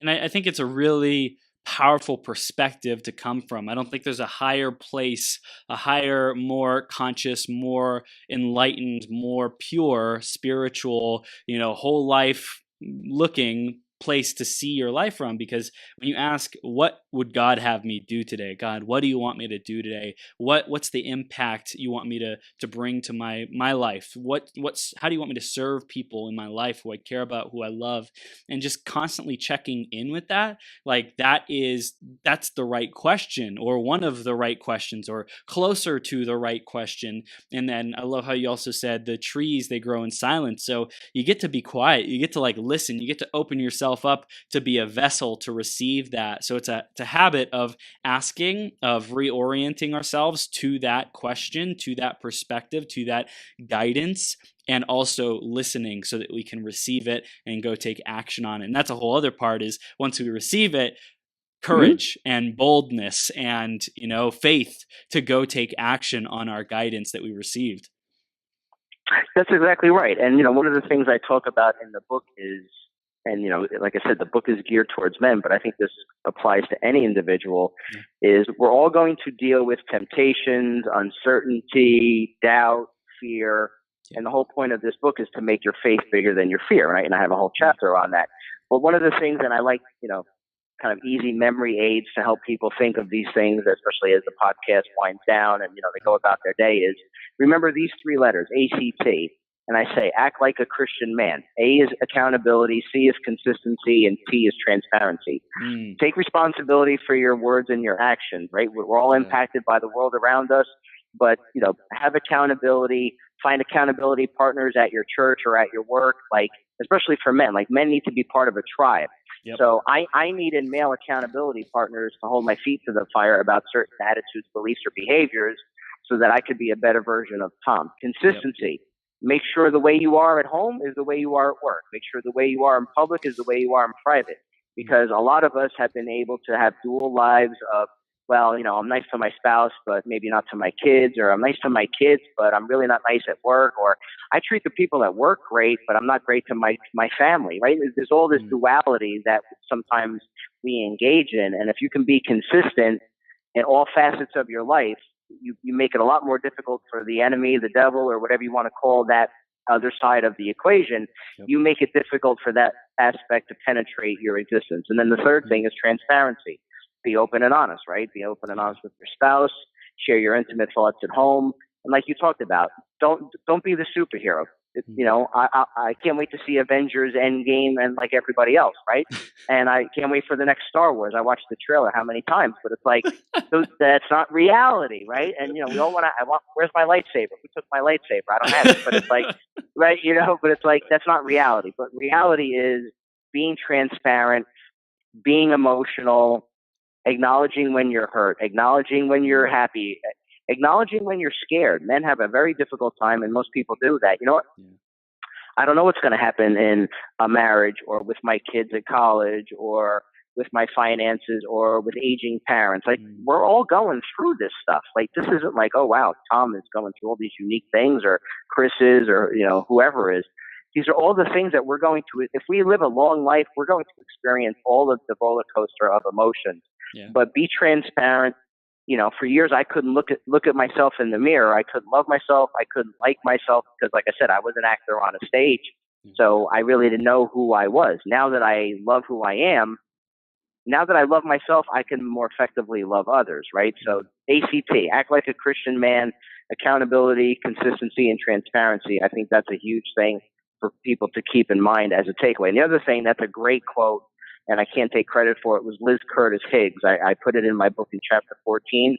And I think it's a really powerful perspective to come from. I don't think there's a higher place, a higher, more conscious, more enlightened, more pure, spiritual, whole life looking place to see your life from. Because when you ask, what would God have me do today? God, what do you want me to do today? What's the impact you want me to bring to my life? How do you want me to serve people in my life who I care about, who I love? And just constantly checking in with that, like that's the right question, or one of the right questions, or closer to the right question. And then I love how you also said the trees, they grow in silence. So you get to be quiet, you get to listen, you get to open yourself up to be a vessel to receive that. So it's a habit of asking, of reorienting ourselves to that question, to that perspective, to that guidance, and also listening so that we can receive it and go take action on it. And that's a whole other part, is once we receive it, courage and boldness and faith to go take action on our guidance that we received. That's exactly right. And one of the things I talk about in the book is, and like I said, the book is geared towards men, but I think this applies to any individual, is we're all going to deal with temptations, uncertainty, doubt, fear. And the whole point of this book is to make your faith bigger than your fear, right? And I have a whole chapter on that. But one of the things, and I like, kind of easy memory aids to help people think of these things, especially as the podcast winds down and, they go about their day, is remember these 3 letters, ACT. And I say, act like a Christian man. A is accountability, C is consistency, and T is transparency. Take responsibility for your words and your actions, right? We're all impacted by the world around us, but, have accountability, find accountability partners at your church or at your work, especially for men. Men need to be part of a tribe. Yep. So I needed male accountability partners to hold my feet to the fire about certain attitudes, beliefs, or behaviors so that I could be a better version of Tom. Consistency. Yep. Make sure the way you are at home is the way you are at work. Make sure the way you are in public is the way you are in private. Because a lot of us have been able to have dual lives of, I'm nice to my spouse, but maybe not to my kids, or I'm nice to my kids, but I'm really not nice at work, or I treat the people at work great, but I'm not great to my family, right? There's all this duality that sometimes we engage in. And if you can be consistent in all facets of your life, you make it a lot more difficult for the enemy, the devil, or whatever you want to call that other side of the equation. Yep. You make it difficult for that aspect to penetrate your existence. And then the third thing is transparency. Be open and honest, right? Be open and honest with your spouse. Share your intimate thoughts at home. And like you talked about, don't be the superhero. You know, I can't wait to see Avengers Endgame and like everybody else, right? And I can't wait for the next Star Wars. I watched the trailer how many times, but it's like that's not reality, right? And you know, we all want to. Where's my lightsaber? Who took my lightsaber? I don't have it, but it's like, right? You know, but it's like that's not reality. But reality is being transparent, being emotional, acknowledging when you're hurt, acknowledging when you're happy, acknowledging when you're scared. Men have a very difficult time, and most people do that. You know what? I don't know what's going to happen in a marriage or with my kids at college or with my finances or with aging parents. Like, we're all going through this stuff. Like, this isn't like, oh, wow, Tom is going through all these unique things, or Chris is, or, you know, whoever is. These are all the things that we're going to, if we live a long life, we're going to experience all of the roller coaster of emotions. Yeah. But be transparent. You know, for years I couldn't look at myself in the mirror. I couldn't love myself. I couldn't like myself because, like I said, I was an actor on a stage. So I really didn't know who I was. Now that I love who I am, now that I love myself, I can more effectively love others, right? So ACT, act like a Christian man, accountability, consistency, and transparency. I think that's a huge thing for people to keep in mind as a takeaway. And the other thing, that's a great quote, and I can't take credit for it, was Liz Curtis Higgs. I put it in my book in chapter 14.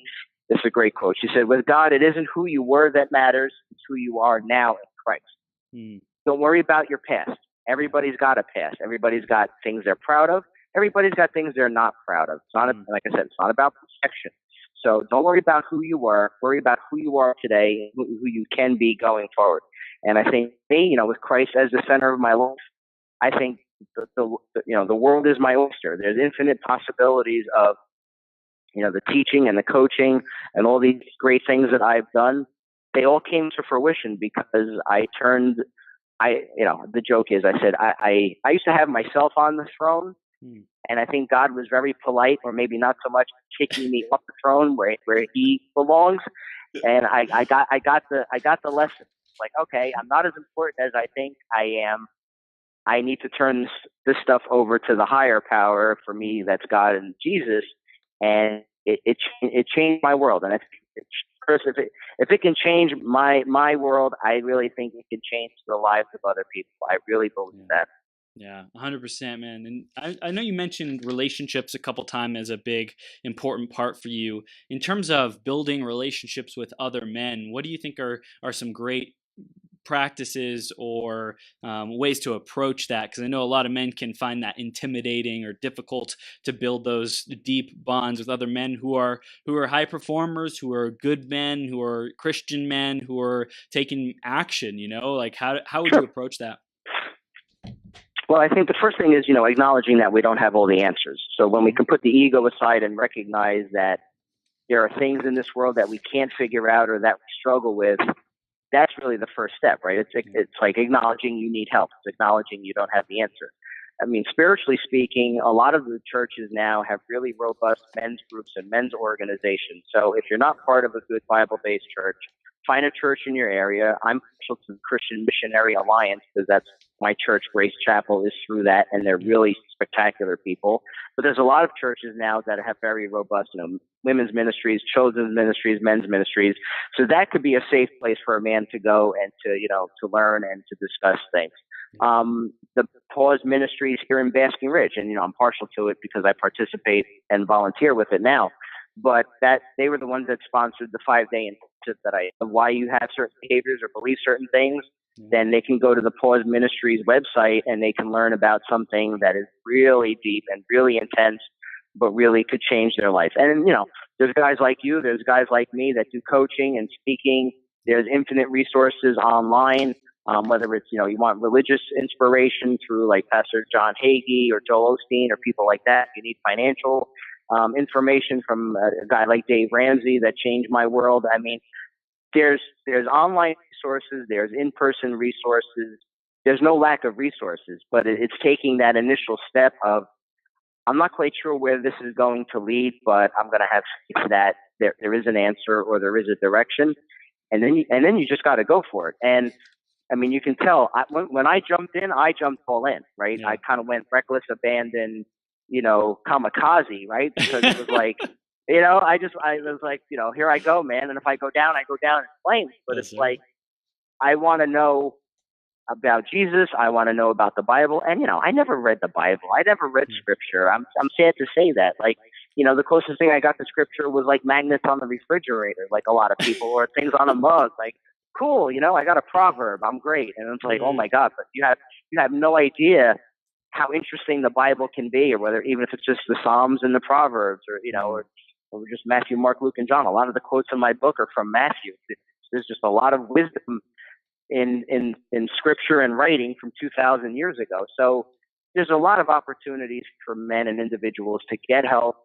This is a great quote. She said, with God, it isn't who you were that matters, it's who you are now in Christ. Don't worry about your past. Everybody's got a past. Everybody's got things they're proud of. Everybody's got things they're not proud of. It's not, like I said, it's not about perfection. So don't worry about who you were. Worry about who you are today, who you can be going forward. And I think me, you know, with Christ as the center of my life, I think the world is my oyster. There's infinite possibilities of, you know, the teaching and the coaching and all these great things that I've done. They all came to fruition because the joke is, I said, I used to have myself on the throne, and I think God was very polite, or maybe not so much, kicking me off the throne where he belongs. And I got the lesson. Like, okay, I'm not as important as I think I am. I need to turn this stuff over to the higher power. For me, that's God and Jesus. And it changed my world. And if it can change my world, I really think it can change the lives of other people. I really believe that. Yeah, 100%, man. And I know you mentioned relationships a couple times as a big, important part for you. In terms of building relationships with other men, what do you think are some great practices or ways to approach that? Because I know a lot of men can find that intimidating or difficult to build those deep bonds with other men who are high performers, who are good men, who are Christian men, who are taking action. You know, like how would you approach that? Well, I think the first thing is, you know, acknowledging that we don't have all the answers. So when we can put the ego aside and recognize that there are things in this world that we can't figure out or that we struggle with, that's really the first step, right? It's like acknowledging you need help. It's acknowledging you don't have the answer. I mean, spiritually speaking, a lot of the churches now have really robust men's groups and men's organizations. So if you're not part of a good Bible-based church, find a church in your area. I'm partial to the Christian Missionary Alliance because that's my church, Grace Chapel, is through that, and they're really spectacular people. But there's a lot of churches now that have very robust, you know, women's ministries, children's ministries, men's ministries. So that could be a safe place for a man to go and to learn and to discuss things. The Pause Ministries here in Basking Ridge, and, you know, I'm partial to it because I participate and volunteer with it now. But that they were the ones that sponsored the 5-day intensive of why you have certain behaviors or believe certain things. Then they can go to the Pause Ministries website and they can learn about something that is really deep and really intense, but really could change their life. And, you know, there's guys like you, there's guys like me that do coaching and speaking. There's infinite resources online, whether it's, you know, you want religious inspiration through like Pastor John Hagee or Joel Osteen or people like that. If you need financial information from a guy like Dave Ramsey that changed my world. I mean, there's online resources, there's in-person resources. There's no lack of resources, but it's taking that initial step of, I'm not quite sure where this is going to lead, but I'm going to have faith that there is an answer or there is a direction, and then you just got to go for it. And I mean, you can tell when I jumped in, I jumped all in, right? Yeah. I kind of went reckless, abandon, you know, kamikaze, right? Because it was like, you know, I was like, you know, here I go, man. And if I go down in flames. But it's like, I want to know about Jesus. I want to know about the Bible. And, I never read the Bible. I never read scripture. I'm sad to say that. Like, the closest thing I got to scripture was like magnets on the refrigerator, like a lot of people, or things on a mug. Like, cool, I got a proverb. I'm great. And it's like, oh my God, but you have no idea how interesting the Bible can be, or whether even if it's just the Psalms and the Proverbs, or just Matthew, Mark, Luke, and John. A lot of the quotes in my book are from Matthew. There's just a lot of wisdom in scripture and writing from 2,000 years ago. So there's a lot of opportunities for men and individuals to get help,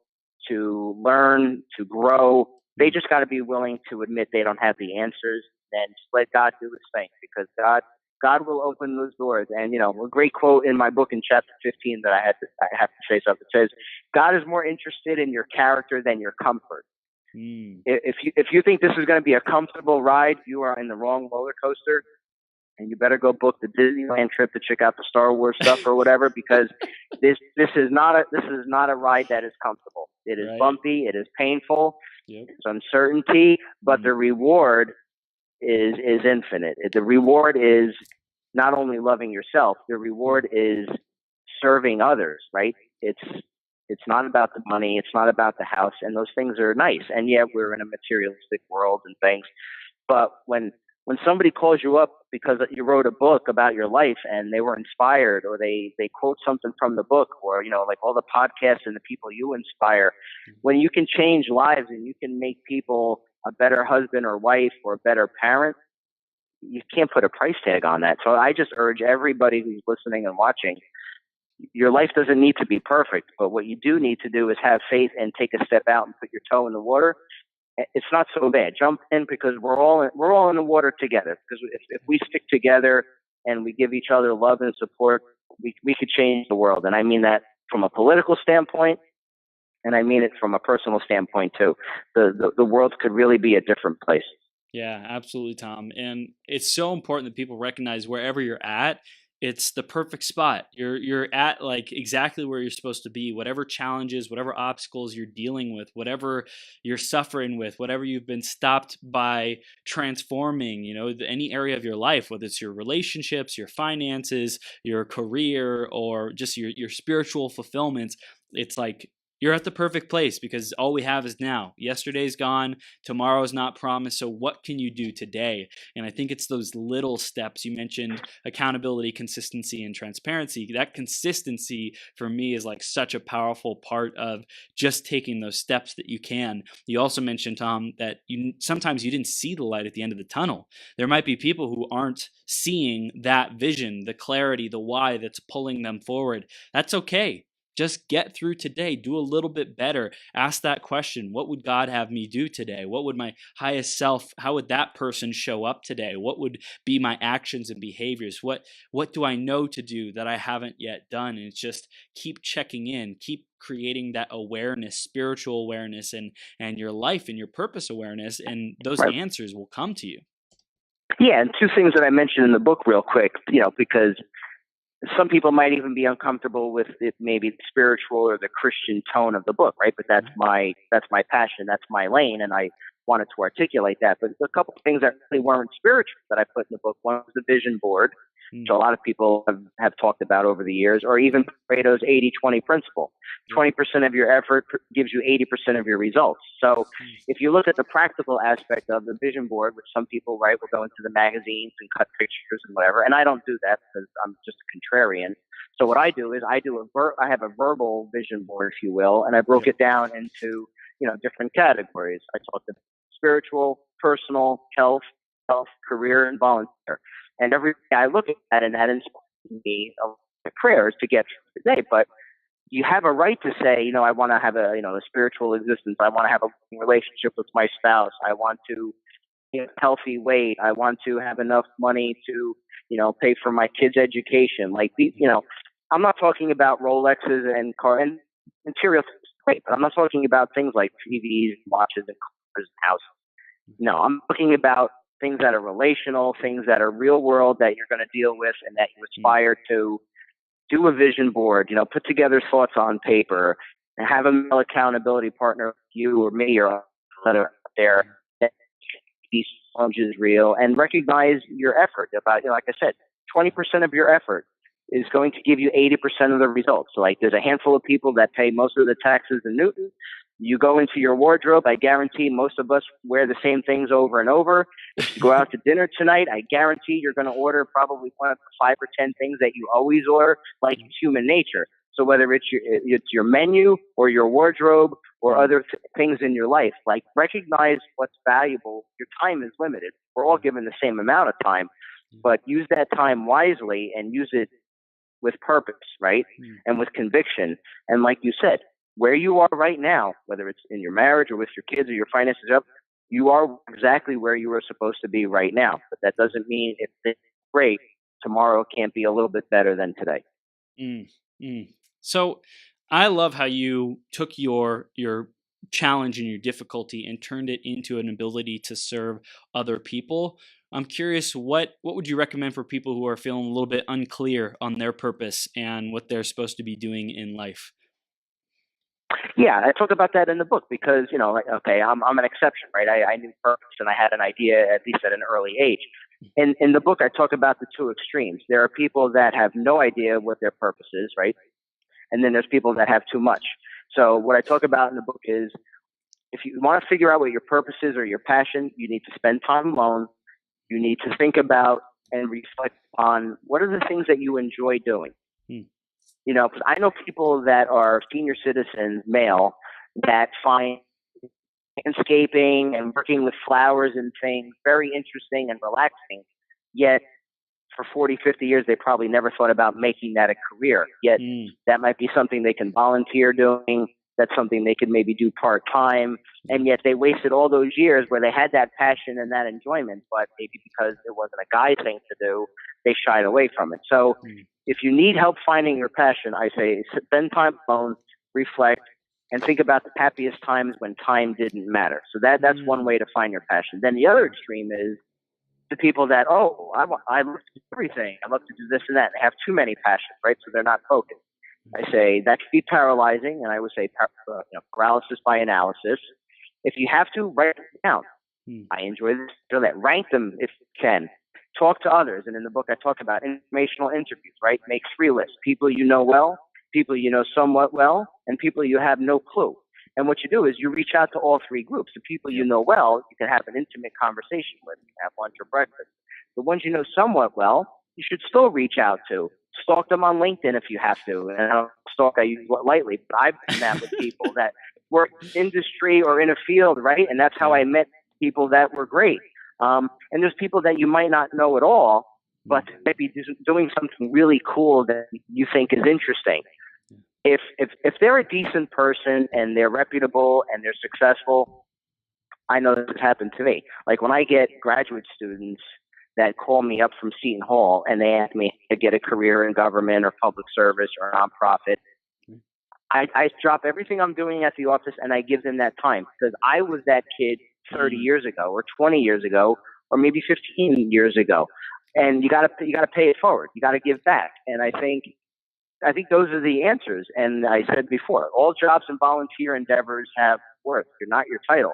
to learn, to grow. They just got to be willing to admit they don't have the answers, and just let God do his thing, because God will open those doors. And, a great quote in my book in chapter 15 that I have to say something. It says, God is more interested in your character than your comfort. If you think this is going to be a comfortable ride, you are in the wrong roller coaster, and you better go book the Disneyland trip to check out the Star Wars stuff or whatever, because this is not a ride that is comfortable. It is bumpy. It is painful. Yep. It's uncertainty, but the reward is infinite. The reward is not only loving yourself. The reward is serving others. Right? It's not about the money. It's not about the house, and those things are nice. And yet we're in a materialistic world and things. But when somebody calls you up because you wrote a book about your life and they were inspired, or they quote something from the book, or, like all the podcasts and the people you inspire, when you can change lives and you can make people a better husband or wife or a better parent, you can't put a price tag on that. So I just urge everybody who's listening and watching, your life doesn't need to be perfect, but what you do need to do is have faith and take a step out and put your toe in the water. It's not so bad. Jump in, because we're all in the water together. Because if we stick together and we give each other love and support, we could change the world. And I mean that from a political standpoint, and I mean it from a personal standpoint too. The world could really be a different place. Yeah, absolutely, Tom. And it's so important that people recognize wherever you're at, it's the perfect spot. You're at like exactly where you're supposed to be. Whatever challenges, whatever obstacles you're dealing with, whatever you're suffering with, whatever you've been stopped by transforming, any area of your life, whether it's your relationships, your finances, your career, or just your spiritual fulfillments, it's like you're at the perfect place, because all we have is now. Yesterday's gone. Tomorrow's not promised. So what can you do today? And I think it's those little steps. You mentioned accountability, consistency, and transparency. That consistency for me is like such a powerful part of just taking those steps that you can. You also mentioned, Tom, that sometimes you didn't see the light at the end of the tunnel. There might be people who aren't seeing that vision, the clarity, the why that's pulling them forward. That's okay. Just get through today. Do a little bit better. Ask that question. What would God have me do today? What would my highest self, how would that person show up today? What would be my actions and behaviors? What do I know to do that I haven't yet done? And it's just keep checking in, keep creating that awareness, spiritual awareness, and your life and your purpose awareness, and those answers will come to you. Yeah, and two things that I mentioned in the book real quick, because some people might even be uncomfortable with it, maybe the spiritual or the Christian tone of the book, right? But that's my passion, that's my lane, and I wanted to articulate that. But a couple of things that really weren't spiritual that I put in the book. One was the vision board, which a lot of people have talked about over the years, or even Pareto's 80-20 principle. 20% of your effort gives you 80% of your results. So if you look at the practical aspect of the vision board, which some people will go into the magazines and cut pictures and whatever, and I don't do that because I'm just a contrarian. So what I do is I have a verbal vision board, if you will, and I broke it down into different categories. I talked about spiritual, personal, health, career, and volunteer. And every day I look at that, and that inspires me of prayers to get through the day. But you have a right to say, I want to have a spiritual existence. I want to have a relationship with my spouse. I want to healthy weight. I want to have enough money to, pay for my kids' education. Like these, I'm not talking about Rolexes and car and material things, great, but I'm not talking about things like TVs, watches, and cars and houses. No, I'm talking about things that are relational, things that are real world that you're going to deal with, and that you aspire to. Do a vision board, put together thoughts on paper, and have a male accountability partner, you or me or other there, that these challenges real, and recognize your effort. About, like I said, 20% of your effort is going to give you 80% of the results. So like there's a handful of people that pay most of the taxes in Newton. You go into your wardrobe, I guarantee most of us wear the same things over and over. If you go out to dinner tonight, I guarantee you're going to order probably one of the 5 or 10 things that you always order, like it's human nature. So whether it's your menu or your wardrobe or other things in your life, like recognize what's valuable. Your time is limited. We're all given the same amount of time, but use that time wisely and use it with purpose, right? And with conviction. And like you said, where you are right now, whether it's in your marriage or with your kids or your finances up, you are exactly where you are supposed to be right now. But that doesn't mean if it's great, tomorrow can't be a little bit better than today. So I love how you took your challenge and your difficulty and turned it into an ability to serve other people. I'm curious, what would you recommend for people who are feeling a little bit unclear on their purpose and what they're supposed to be doing in life? Yeah, I talk about that in the book because, I'm an exception, right? I knew purpose and I had an idea at least at an early age. In the book, I talk about the two extremes. There are people that have no idea what their purpose is, right? And then there's people that have too much. So what I talk about in the book is if you want to figure out what your purpose is or your passion, you need to spend time alone. You need to think about and reflect on what are the things that you enjoy doing. Because I know people that are senior citizens, male, that find landscaping and working with flowers and things very interesting and relaxing. Yet for 40, 50 years, they probably never thought about making that a career. Yet that might be something they can volunteer doing. That's something they could maybe do part-time. And yet they wasted all those years where they had that passion and that enjoyment, but maybe because it wasn't a guy thing to do, they shied away from it. So if you need help finding your passion, I say spend time alone, reflect, and think about the happiest times when time didn't matter. So that's one way to find your passion. Then the other extreme is the people that, I love to do everything. I love to do this and that. They have too many passions, right? So they're not focused. I say that could be paralyzing, and I would say paralysis by analysis. If you have to, write them down. I enjoy this, that. Rank them if you can. Talk to others, and in the book I talk about informational interviews, right? Make 3 lists. People you know well, people you know somewhat well, and people you have no clue. And what you do is you reach out to all 3 groups. The people you know well, you can have an intimate conversation with. You can have lunch or breakfast. The ones you know somewhat well, you should still reach out to. Stalk them on LinkedIn if you have to. And I don't stalk, I use it lightly, but I've done that with people that work in industry or in a field, right? And that's how I met people that were great. And there's people that you might not know at all, but might be doing something really cool that you think is interesting. If they're a decent person and they're reputable and they're successful, I know this has happened to me. Like when I get graduate students that call me up from Seton Hall and they ask me to get a career in government or public service or nonprofit, I drop everything I'm doing at the office and I give them that time because I was that kid 30 years ago or 20 years ago or maybe 15 years ago. And you gotta pay it forward. You gotta give back. And I think those are the answers. And I said before, all jobs and volunteer endeavors have worth. You're not your title.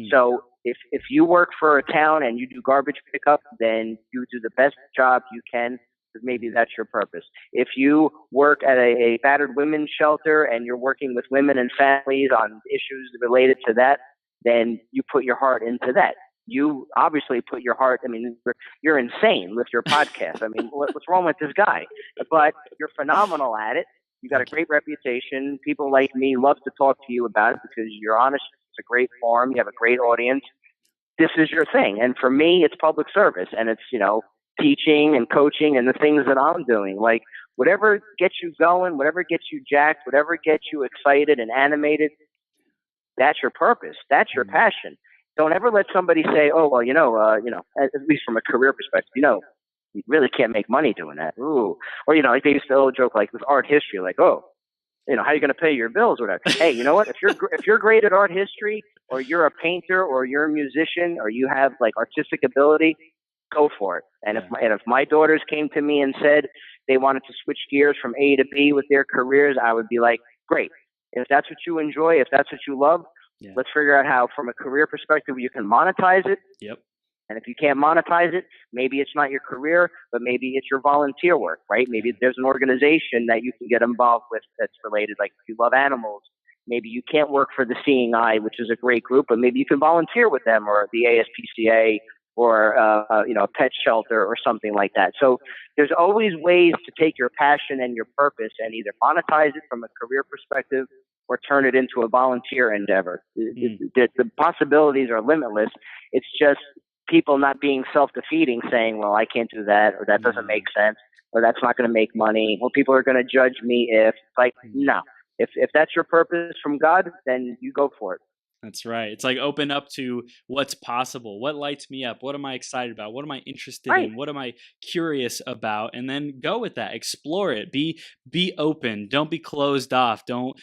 So if you work for a town and you do garbage pickup, then you do the best job you can, because maybe that's your purpose. If you work at a battered women's shelter and you're working with women and families on issues related to that, then you put your heart into that. You obviously put your heart, you're insane with your podcast. What's wrong with this guy? But you're phenomenal at it. You got a great reputation. People like me love to talk to you about it because you're honest. It's a great forum. You have a great audience. This is your thing. And for me, it's public service and it's, teaching and coaching and the things that I'm doing. Like whatever gets you going, whatever gets you jacked, whatever gets you excited and animated, that's your purpose. That's your passion. Don't ever let somebody say, at least from a career perspective, you really can't make money doing that. Ooh. Or, like they used to joke like with art history, like, how are you going to pay your bills or whatever? Hey, you know what? If you're great at art history or you're a painter or you're a musician or you have like artistic ability, go for it. And if my daughters came to me and said they wanted to switch gears from A to B with their careers, I would be like, great. If that's what you enjoy, if that's what you love, let's figure out how from a career perspective you can monetize it. Yep. And if you can't monetize it, maybe it's not your career, but maybe it's your volunteer work, right? Maybe there's an organization that you can get involved with that's related. Like if you love animals, maybe you can't work for the Seeing Eye, which is a great group, but maybe you can volunteer with them, or the ASPCA, or a pet shelter or something like that. So there's always ways to take your passion and your purpose and either monetize it from a career perspective or turn it into a volunteer endeavor. The possibilities are limitless. It's just people not being self-defeating, saying, well, I can't do that, or that doesn't make sense, or that's not going to make money, or people are going to judge me if, like, no. If that's your purpose from God, then you go for it. That's right. It's like open up to what's possible. What lights me up? What am I excited about? What am I interested in? What am I curious about? And then go with that. Explore it. Be open. Don't be closed off. Don't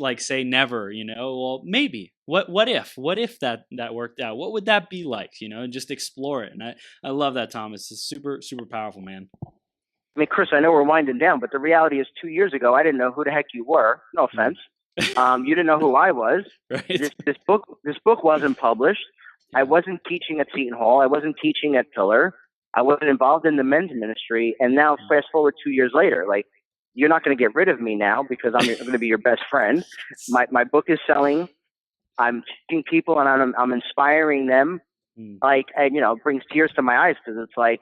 like say never, well, maybe. What if that worked out? What would that be like? And just explore it. And I love that, Thomas. It's super, super powerful, man. I mean, Chris, I know we're winding down, but the reality is 2 years ago, I didn't know who the heck you were. No offense. You didn't know who I was. Right. This book wasn't published. I wasn't teaching at Seton Hall. I wasn't teaching at Pillar. I wasn't involved in the men's ministry. And now, fast forward 2 years later, like, you're not going to get rid of me now because I'm going to be your best friend. My book is selling. I'm teaching people, and I'm inspiring them. Like, and it brings tears to my eyes because it's like,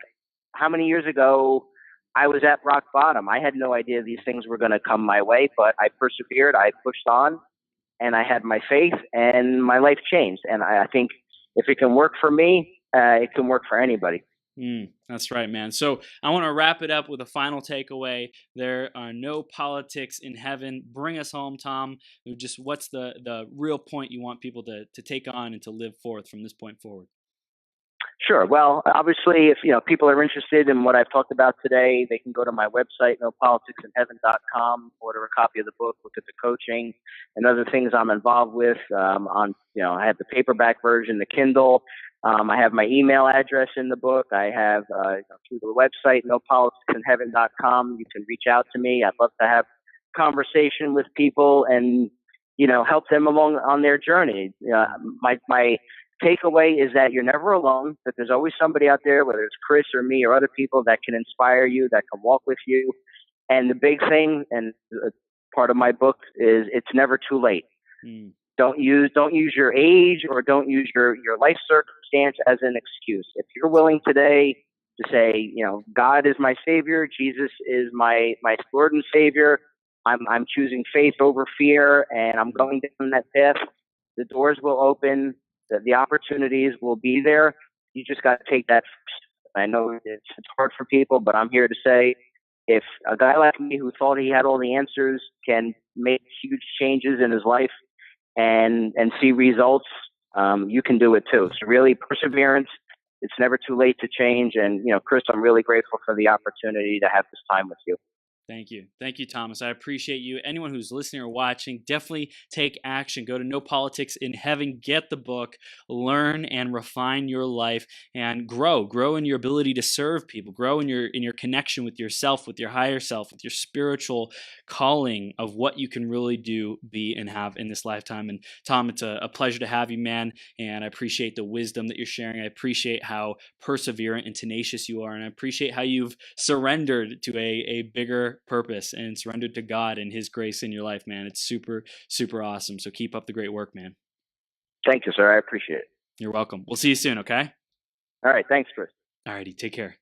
how many years ago I was at rock bottom. I had no idea these things were going to come my way, but I persevered. I pushed on, and I had my faith, and my life changed. And I think if it can work for me, it can work for anybody. That's right, man. So I want to wrap it up with a final takeaway. There are no politics in heaven. Bring us home, Tom. Just what's the real point you want people to take on and to live forth from this point forward? Sure. Well, obviously, if people are interested in what I've talked about today, they can go to my website, nopoliticsinheaven.com, order a copy of the book, look at the coaching and other things I'm involved with. I have the paperback version, the Kindle. I have my email address in the book. I have through the website, nopoliticsinheaven.com. You can reach out to me. I'd love to have conversation with people and help them along on their journey. My takeaway is that you're never alone, that there's always somebody out there, whether it's Chris or me or other people, that can inspire you, that can walk with you. And the big thing, and part of my book, is it's never too late. Don't use your age or don't use your life circumstance as an excuse. If you're willing today to say, God is my Savior, Jesus is my Lord and Savior, I'm choosing faith over fear, and I'm going down that path, the doors will open. The opportunities will be there. You just got to take that first. I know it's hard for people, but I'm here to say, if a guy like me who thought he had all the answers can make huge changes in his life and see results, you can do it too. So really, perseverance. It's never too late to change. And, Chris, I'm really grateful for the opportunity to have this time with you. Thank you. Thank you, Thomas. I appreciate you. Anyone who's listening or watching, definitely take action. Go to No Politics in Heaven, get the book, learn and refine your life, and grow in your ability to serve people, grow in your connection with yourself, with your higher self, with your spiritual calling of what you can really do, be, and have in this lifetime. And Tom, it's a pleasure to have you, man. And I appreciate the wisdom that you're sharing. I appreciate how perseverant and tenacious you are. And I appreciate how you've surrendered to a bigger purpose and surrendered to God and His grace in your life, man. It's super, super awesome. So keep up the great work, man. Thank you, sir. I appreciate it. You're welcome. We'll see you soon, okay? All right. Thanks, Chris. All righty. Take care.